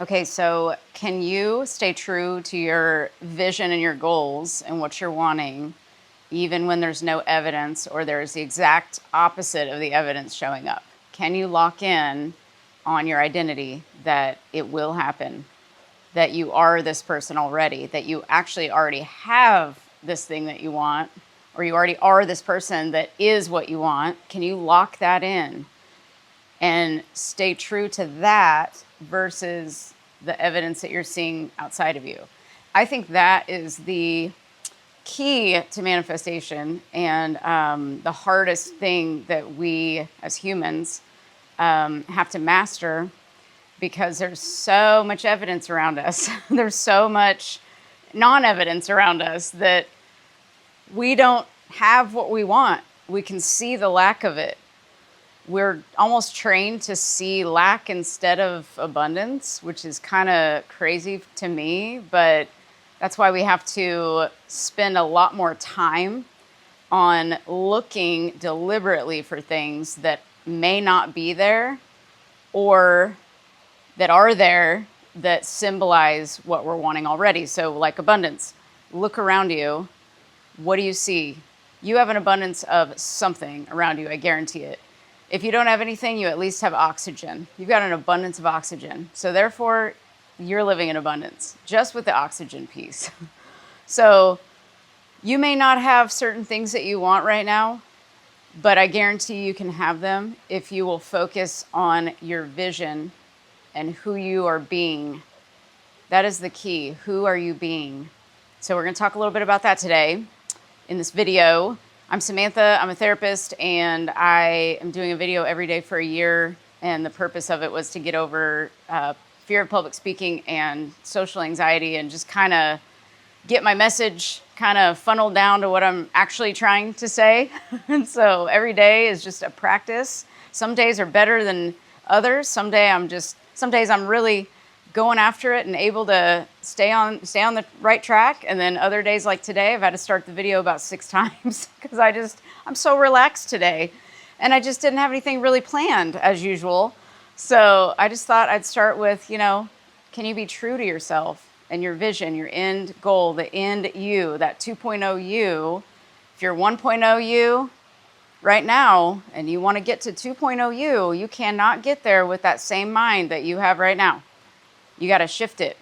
Okay, so can you stay true to your vision and your goals and what you're wanting, even when there's no evidence or there's the exact opposite of the evidence showing up? Can you lock in on your identity that it will happen, that you are this person already, that you actually already have this thing that you want, or you already are this person that is what you want? Can you lock that in and stay true to that versus the evidence that you're seeing outside of you? I think that is the key to manifestation, and the hardest thing that we as humans have to master, because there's so much evidence around us. There's so much non-evidence around us that we don't have what we want. We can see the lack of it. We're almost trained to see lack instead of abundance, which is kind of crazy to me, but that's why we have to spend a lot more time on looking deliberately for things that may not be there or that are there that symbolize what we're wanting already. So like abundance, look around you. What do you see? You have an abundance of something around you, I guarantee it. If you don't have anything, you at least have oxygen. You've got an abundance of oxygen. So therefore, you're living in abundance just with the oxygen piece. So you may not have certain things that you want right now, but I guarantee you can have them if you will focus on your vision and who you are being. That is the key. Who are you being? So we're going to talk a little bit about that today in this video. I'm Samantha. I'm a therapist, and I am doing a video every day for a year. And the purpose of it was to get over fear of public speaking and social anxiety, and just kind of get my message kind of funneled down to what I'm actually trying to say. And so every day is just a practice. Some days are better than others. Some days I'm really going after it and able to stay on the right track. And then other days like today, I've had to start the video about 6 times because I'm so relaxed today. And I just didn't have anything really planned as usual. So I just thought I'd start with, can you be true to yourself and your vision, your end goal, the end you, that 2.0 you? If you're 1.0 you right now and you want to get to 2.0 you, you cannot get there with that same mind that you have right now. You got to shift it.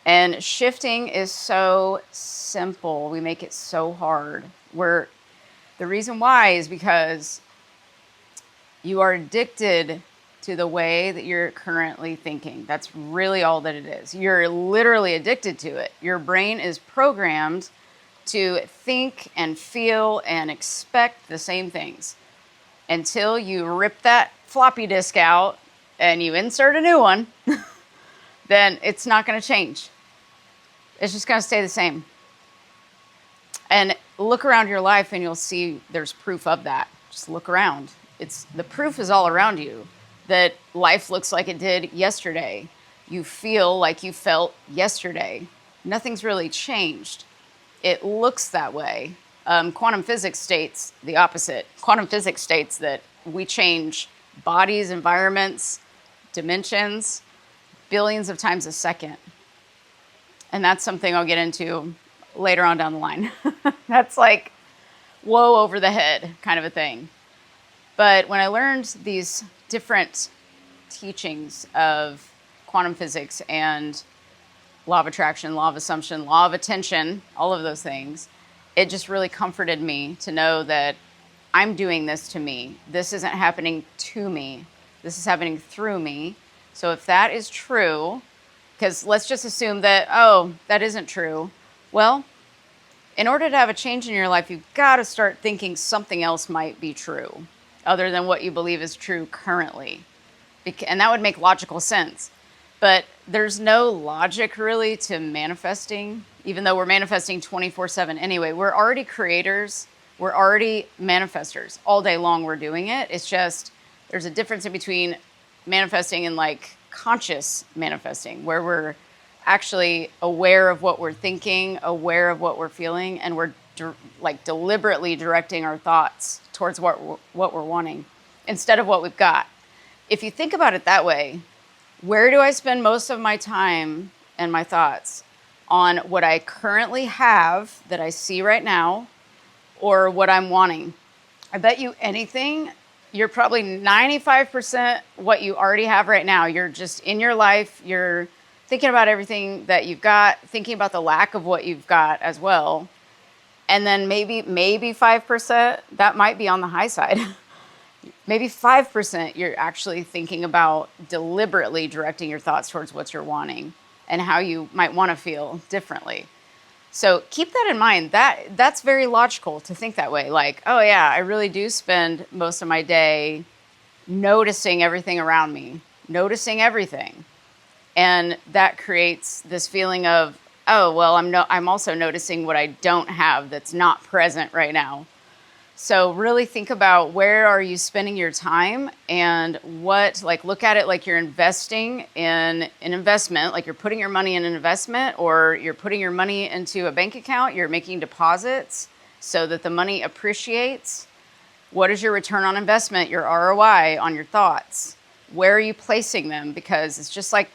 And shifting is so simple. We make it so hard. The reason why is because you are addicted to the way that you're currently thinking. That's really all that it is. You're literally addicted to it. Your brain is programmed to think and feel and expect the same things until you rip that floppy disk out and you insert a new one. Then it's not going to change. It's just going to stay the same. And look around your life and you'll see there's proof of that. Just look around. The proof is all around you that life looks like it did yesterday. You feel like you felt yesterday. Nothing's really changed. It looks that way. Quantum physics states the opposite. Quantum physics states that we change bodies, environments, dimensions, billions of times a second. And that's something I'll get into later on down the line. That's like, whoa, over the head kind of a thing. But when I learned these different teachings of quantum physics and law of attraction, law of assumption, law of attention, all of those things, it just really comforted me to know that I'm doing this to me. This isn't happening to me. This is happening through me. So if that is true, because let's just assume that, that isn't true. Well, in order to have a change in your life, you've got to start thinking something else might be true other than what you believe is true currently. And that would make logical sense. But there's no logic really to manifesting, even though we're manifesting 24/7 anyway. We're already creators. We're already manifestors. All day long we're doing it. It's just there's a difference in between manifesting and like conscious manifesting, where we're actually aware of what we're thinking, aware of what we're feeling, and we're deliberately directing our thoughts towards what we're wanting instead of what we've got. If you think about it that way, Where do I spend most of my time and my thoughts? On what I currently have that I see right now, or what I'm wanting? I bet you anything, you're probably 95% what you already have right now. You're just in your life, you're thinking about everything that you've got, thinking about the lack of what you've got as well. And then maybe 5%, that might be on the high side. Maybe 5% you're actually thinking about deliberately directing your thoughts towards what you're wanting and how you might want to feel differently. So keep that in mind. That's very logical to think that way. Like, oh yeah, I really do spend most of my day noticing everything around me, noticing everything. And that creates this feeling of, oh, well, I'm also noticing what I don't have that's not present right now. So really think about, where are you spending your time, and look at it like you're investing in an investment, like you're putting your money in an investment, or you're putting your money into a bank account, you're making deposits so that the money appreciates. What is your return on investment, your ROI on your thoughts? Where are you placing them? Because it's just like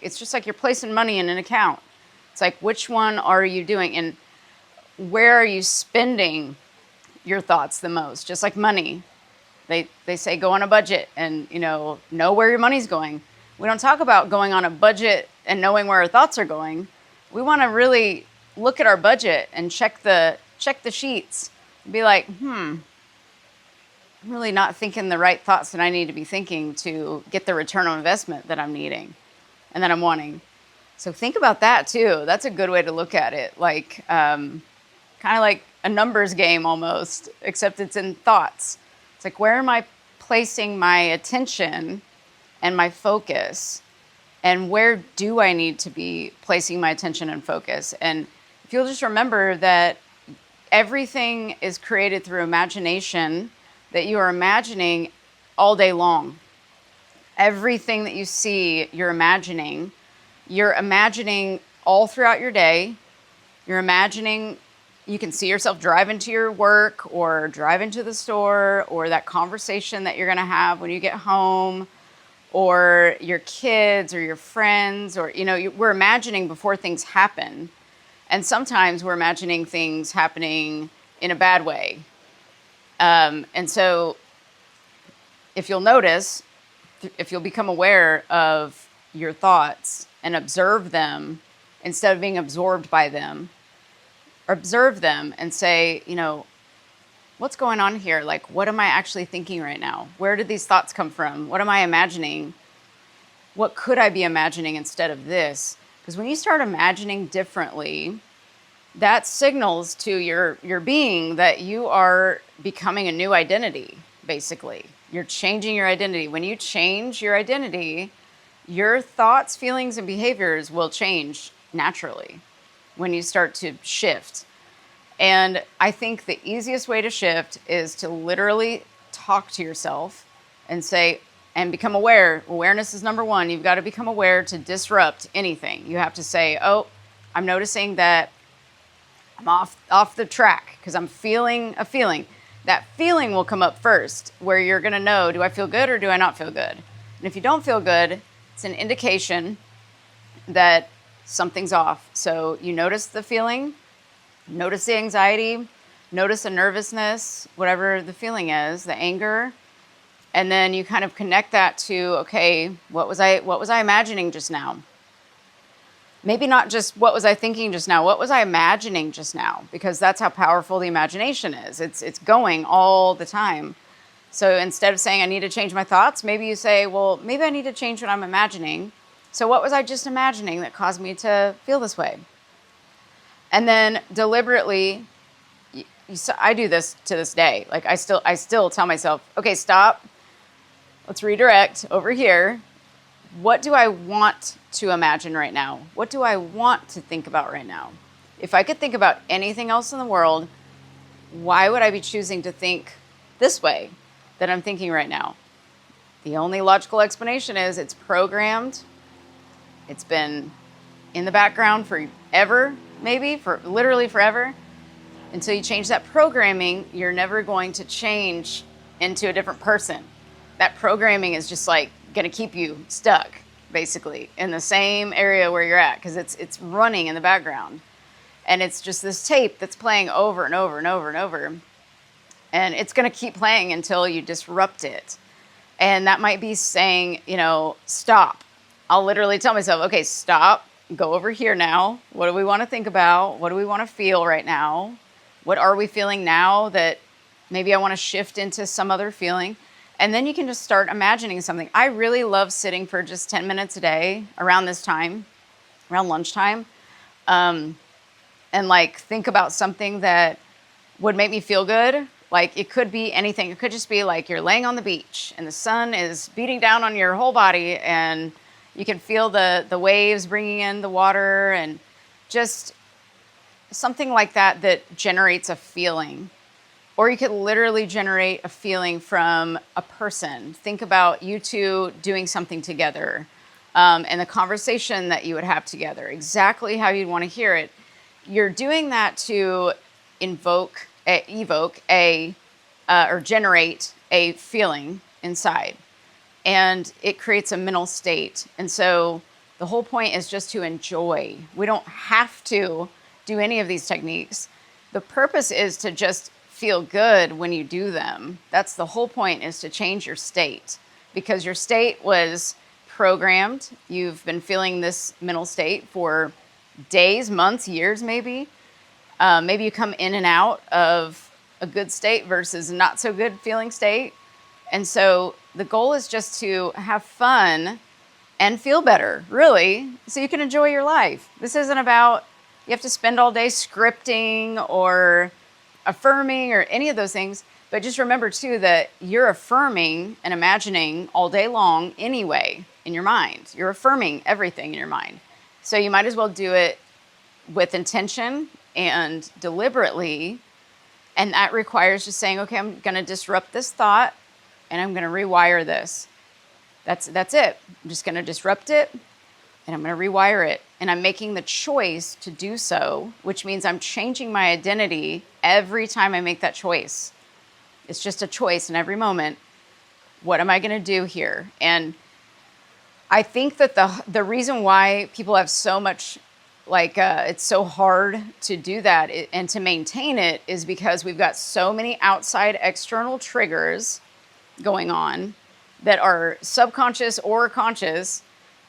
you're placing money in an account. It's like, which one are you doing, and where are you spending your thoughts the most? Just like money, they say go on a budget and know where your money's going. We don't talk about going on a budget and knowing where our thoughts are going. We want to really look at our budget and check the sheets and be like, I'm really not thinking the right thoughts that I need to be thinking to get the return on investment that I'm needing and that I'm wanting. So think about that too. That's a good way to look at it. Like, kind of like a numbers game almost, except it's in thoughts. It's like, where am I placing my attention and my focus? And where do I need to be placing my attention and focus? And if you'll just remember that everything is created through imagination, that you are imagining all day long. Everything that you see, you're imagining. You're imagining all throughout your day. You're imagining, you can see yourself driving to your work or driving to the store, or that conversation that you're going to have when you get home, or your kids or your friends, or, we're imagining before things happen. And sometimes we're imagining things happening in a bad way. And so if you'll notice, if you'll become aware of your thoughts and observe them instead of being absorbed by them, observe them and say, what's going on here? Like, what am I actually thinking right now? Where did these thoughts come from? What am I imagining? What could I be imagining instead of this? Because when you start imagining differently, that signals to your being that you are becoming a new identity, basically. You're changing your identity. When you change your identity, your thoughts, feelings, and behaviors will change naturally when you start to shift. And I think the easiest way to shift is to literally talk to yourself and say, and become aware. Awareness is number one. You've got to become aware to disrupt anything. You have to say, oh, I'm noticing that I'm off the track because I'm feeling a feeling. That feeling will come up first, where you're going to know, do I feel good or do I not feel good? And if you don't feel good, it's an indication that something's off. So you notice the feeling, notice the anxiety, notice the nervousness, whatever the feeling is, the anger, and then you kind of connect that to, okay, what was I imagining just now? Maybe not just what was I thinking just now, what was I imagining just now? Because that's how powerful the imagination is. It's going all the time. So instead of saying I need to change my thoughts, maybe you say, well, maybe I need to change what I'm imagining. So what was I just imagining that caused me to feel this way? And then deliberately, I do this to this day. Like I still tell myself, okay, stop. Let's redirect over here. What do I want to imagine right now? What do I want to think about right now? If I could think about anything else in the world, why would I be choosing to think this way that I'm thinking right now? The only logical explanation is it's programmed. It's been in the background forever, maybe, for literally forever. Until you change that programming, you're never going to change into a different person. That programming is just like going to keep you stuck. basically, in the same area where you're at, because it's running in the background. And it's just this tape that's playing over and over and over and over. And it's going to keep playing until you disrupt it. And that might be saying, stop. I'll literally tell myself, okay, stop, go over here now. What do we want to think about? What do we want to feel right now? What are we feeling now that maybe I want to shift into some other feeling? And then you can just start imagining something. I really love sitting for just 10 minutes a day around this time, around lunchtime, and think about something that would make me feel good. Like, it could be anything. It could just be like you're laying on the beach and the sun is beating down on your whole body and you can feel the waves bringing in the water, and just something like that generates a feeling. Or you could literally generate a feeling from a person. Think about you two doing something together, and the conversation that you would have together, exactly how you'd want to hear it. You're doing that to or generate a feeling inside. And it creates a mental state. And so the whole point is just to enjoy. We don't have to do any of these techniques. The purpose is to just feel good when you do them. That's the whole point, is to change your state, because your state was programmed. You've been feeling this mental state for days, months, years, maybe. Maybe you come in and out of a good state versus not so good feeling state. And so the goal is just to have fun and feel better, really, so you can enjoy your life. This isn't about you have to spend all day scripting or affirming or any of those things. But just remember, too, that you're affirming and imagining all day long anyway in your mind. You're affirming everything in your mind. So you might as well do it with intention and deliberately. And that requires just saying, okay, I'm going to disrupt this thought and I'm going to rewire this. That's it. I'm just going to disrupt it and I'm going to rewire it. And I'm making the choice to do so, which means I'm changing my identity every time I make that choice. It's just a choice in every moment. What am I going to do here? And I think that the reason why people have so much, it's so hard to do that and to maintain it is because we've got so many outside external triggers going on that are subconscious or conscious.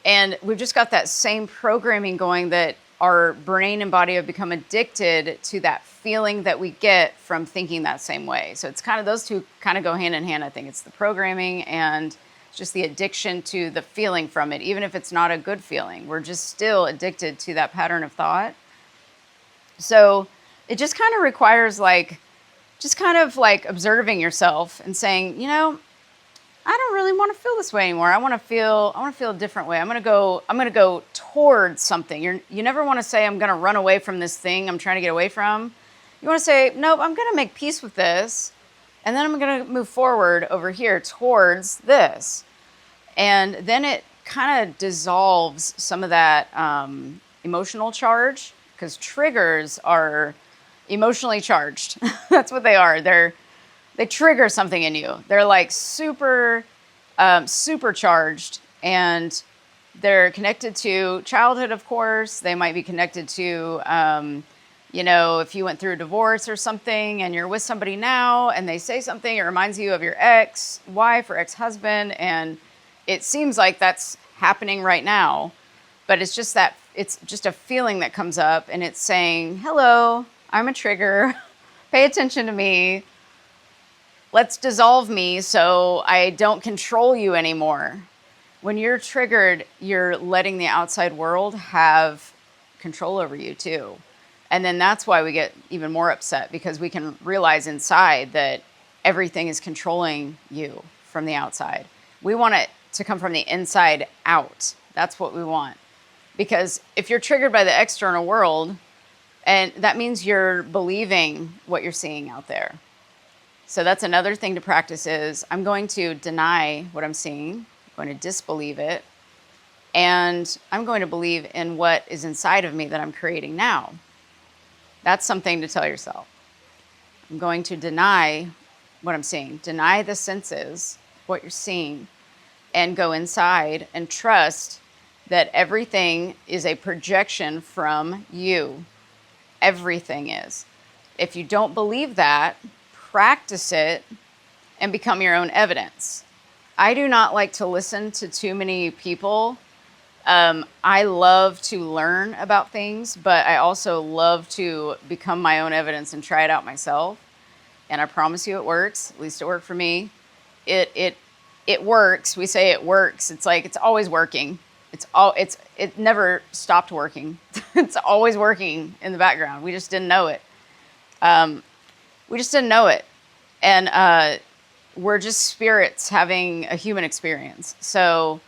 And we've just got that same programming going that our brain and body have become addicted to that feeling that we get from thinking that same way. So it's kind of, those two kind of go hand in hand. I think it's the programming and just the addiction to the feeling from it. Even if it's not a good feeling, we're just still addicted to that pattern of thought. So it just kind of requires observing yourself and saying, I don't really want to feel this way anymore. I want to feel a different way. I'm going to go towards something. You never want to say, I'm going to run away from this thing I'm trying to get away from. You want to say, nope, I'm going to make peace with this. And then I'm going to move forward over here towards this. And then it kind of dissolves some of that emotional charge, because triggers are emotionally charged. That's what they are. They trigger something in you. They're like super supercharged, and they're connected to childhood, of course. They might be connected to, if you went through a divorce or something and you're with somebody now and they say something, it reminds you of your ex-wife or ex-husband, and it seems like that's happening right now. But it's just a feeling that comes up, and it's saying, hello, I'm a trigger. Pay attention to me. Let's dissolve me so I don't control you anymore. When you're triggered, you're letting the outside world have control over you too. And then that's why we get even more upset, because we can realize inside that everything is controlling you from the outside. We want it to come from the inside out. That's what we want. Because if you're triggered by the external world, and that means you're believing what you're seeing out there. So that's another thing to practice is I'm going to deny what I'm seeing, I'm going to disbelieve it, and I'm going to believe in what is inside of me that I'm creating now. That's something to tell yourself. I'm going to deny what I'm seeing, deny the senses, what you're seeing, and go inside and trust that everything is a projection from you. Everything is. If you don't believe that, practice it and become your own evidence. I do not like to listen to too many people. I love to learn about things, but I also love to become my own evidence and try it out myself. And I promise you it works. At least it worked for me. It works. We say it works. It's like it's always working. It never stopped working. It's always working in the background. We just didn't know it. And we're just spirits having a human experience. So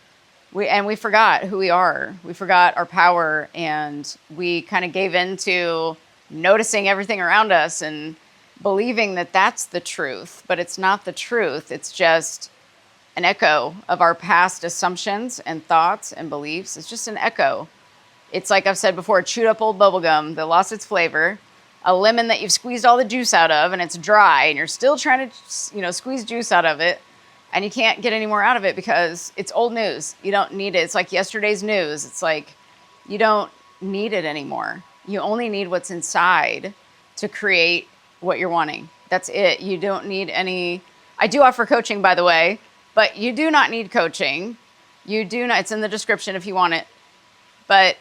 we forgot who we are. We forgot our power, and we kind of gave in to noticing everything around us and believing that that's the truth. But it's not the truth. It's just an echo of our past assumptions and thoughts and beliefs. It's just an echo. It's like I've said before, chewed up old bubble gum that lost its flavor, a lemon that you've squeezed all the juice out of and it's dry and you're still trying to, squeeze juice out of it and you can't get any more out of it because it's old news. You don't need it. It's like yesterday's news. It's like you don't need it anymore. You only need what's inside to create what you're wanting. That's it. You don't need any. I do offer coaching, by the way, but you do not need coaching. You do not. It's in the description if you want it. But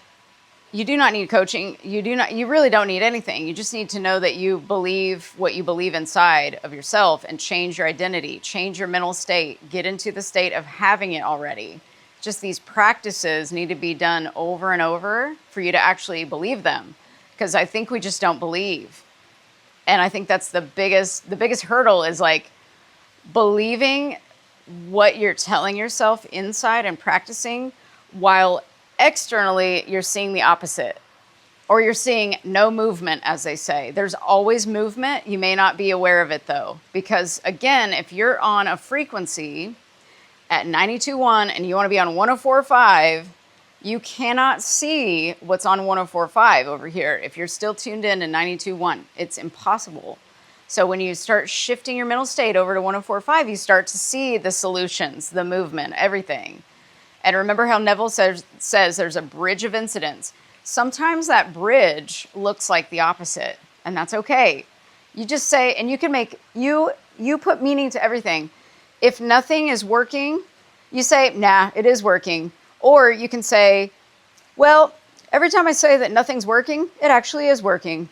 you do not need coaching. You really don't need anything. You just need to know that you believe what you believe inside of yourself and change your identity, change your mental state, get into the state of having it already. Just these practices need to be done over and over for you to actually believe them. Because I think we just don't believe. And I think that's the biggest hurdle is like believing what you're telling yourself inside and practicing while externally you're seeing the opposite, or you're seeing no movement, as they say. There's always movement. You may not be aware of it though, because again, if you're on a frequency at 92.1 and you want to be on 104.5, you cannot see what's on 104.5 over here. If you're still tuned in to 92.1, it's impossible. So when you start shifting your mental state over to 104.5, you start to see the solutions, the movement, everything. And remember how Neville says there's a bridge of incidents. Sometimes that bridge looks like the opposite, and that's okay. You just say, and you can make, you put meaning to everything. If nothing is working, you say, nah, it is working. Or you can say, well, every time I say that nothing's working, it actually is working.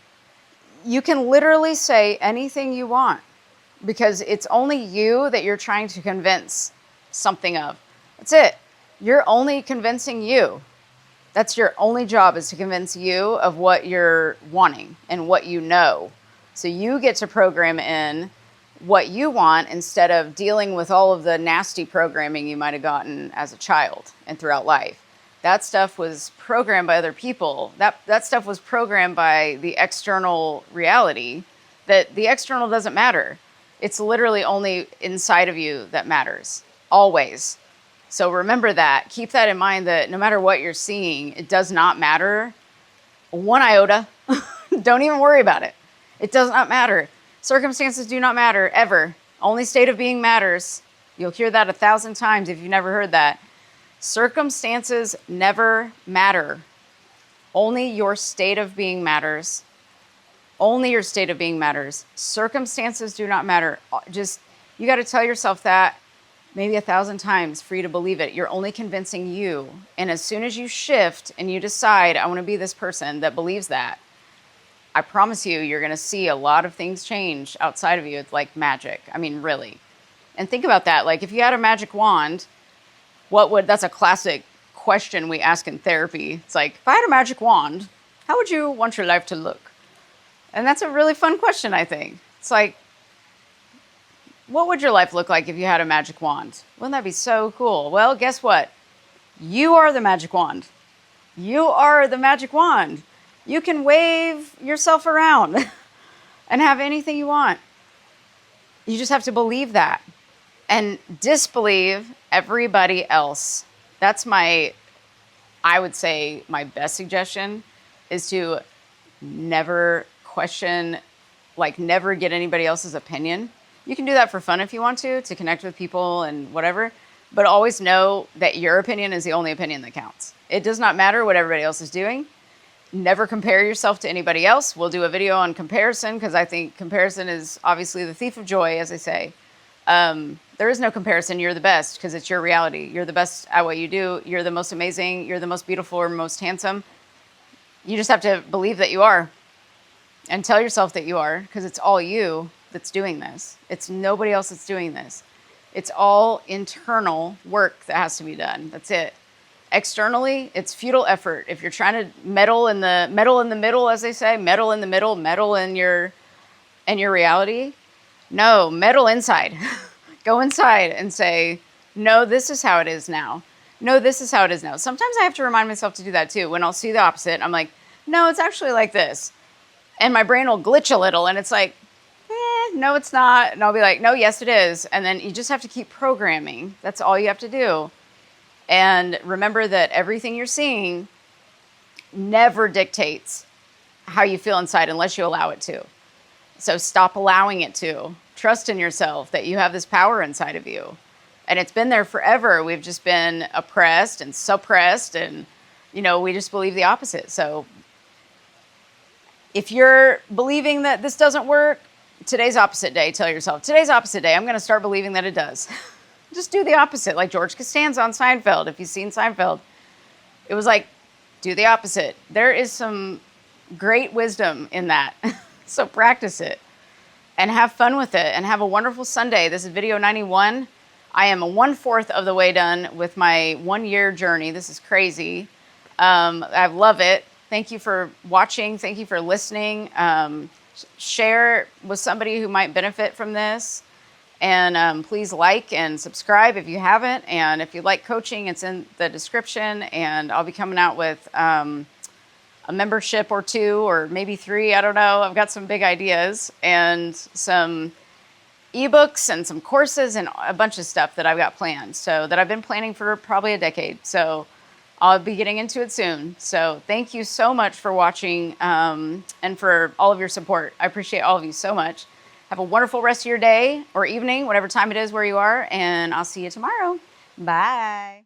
You can literally say anything you want because it's only you that you're trying to convince something of. That's it. You're only convincing you. That's your only job, is to convince you of what you're wanting and what you know. So you get to program in what you want instead of dealing with all of the nasty programming you might have gotten as a child and throughout life. That stuff was programmed by other people. That stuff was programmed by the external reality, that the external doesn't matter. It's literally only inside of you that matters, always. So remember that. Keep that in mind, that no matter what you're seeing, it does not matter one iota. Don't even worry about it. It does not matter. Circumstances do not matter, ever. Only state of being matters. You'll hear that 1,000 times if you've never heard that. Circumstances never matter. Only your state of being matters. Only your state of being matters. Circumstances do not matter. Just, you got to tell yourself that maybe 1,000 times for you to believe it. You're only convincing you. And as soon as you shift and you decide, I want to be this person that believes that, I promise you, you're going to see a lot of things change outside of you. It's like magic. I mean, really. And think about that. Like if you had a magic wand, that's a classic question we ask in therapy. It's like, if I had a magic wand, how would you want your life to look? And that's a really fun question, I think. It's like, what would your life look like if you had a magic wand? Wouldn't that be so cool? Well, guess what? You are the magic wand. You are the magic wand. You can wave yourself around and have anything you want. You just have to believe that and disbelieve everybody else. That's I would say my best suggestion is to never question, like never get anybody else's opinion. You can do that for fun if you want to connect with people and whatever. But always know that your opinion is the only opinion that counts. It does not matter what everybody else is doing. Never compare yourself to anybody else. We'll do a video on comparison because I think comparison is obviously the thief of joy, as they say. There is no comparison. You're the best because it's your reality. You're the best at what you do. You're the most amazing. You're the most beautiful or most handsome. You just have to believe that you are and tell yourself that you are, because it's all you that's doing this. It's nobody else that's doing this. It's all internal work that has to be done. That's it. Externally, it's futile effort. If you're trying to meddle in the middle, as they say, meddle in the middle, meddle in your reality. No, meddle inside. Go inside and say, no, this is how it is now. No, this is how it is now. Sometimes I have to remind myself to do that too. When I'll see the opposite, I'm like, no, it's actually like this. And my brain will glitch a little and it's like, no, it's not. And I'll be like, no, yes, it is. And then you just have to keep programming. That's all you have to do. And remember that everything you're seeing never dictates how you feel inside unless you allow it to. So stop allowing it to. Trust in yourself that you have this power inside of you. And it's been there forever. We've just been oppressed and suppressed and, we just believe the opposite. So if you're believing that this doesn't work, today's opposite day. Tell yourself, today's opposite day. I'm going to start believing that it does. Just do the opposite, like George Costanza on Seinfeld. If you've seen Seinfeld, it was like, do the opposite. There is some great wisdom in that. So practice it and have fun with it and have a wonderful Sunday. This is video 91. I am 1/4 of the way done with my 1-year journey. This is crazy. I love it. Thank you for watching. Thank you for listening. Share with somebody who might benefit from this. And please like and subscribe if you haven't. And if you like coaching, it's in the description. And I'll be coming out with a membership or 2 or maybe 3. I don't know. I've got some big ideas and some ebooks and some courses and a bunch of stuff that I've got planned. So that I've been planning for probably a decade. So I'll be getting into it soon. So thank you so much for watching and for all of your support. I appreciate all of you so much. Have a wonderful rest of your day or evening, whatever time it is where you are, and I'll see you tomorrow. Bye.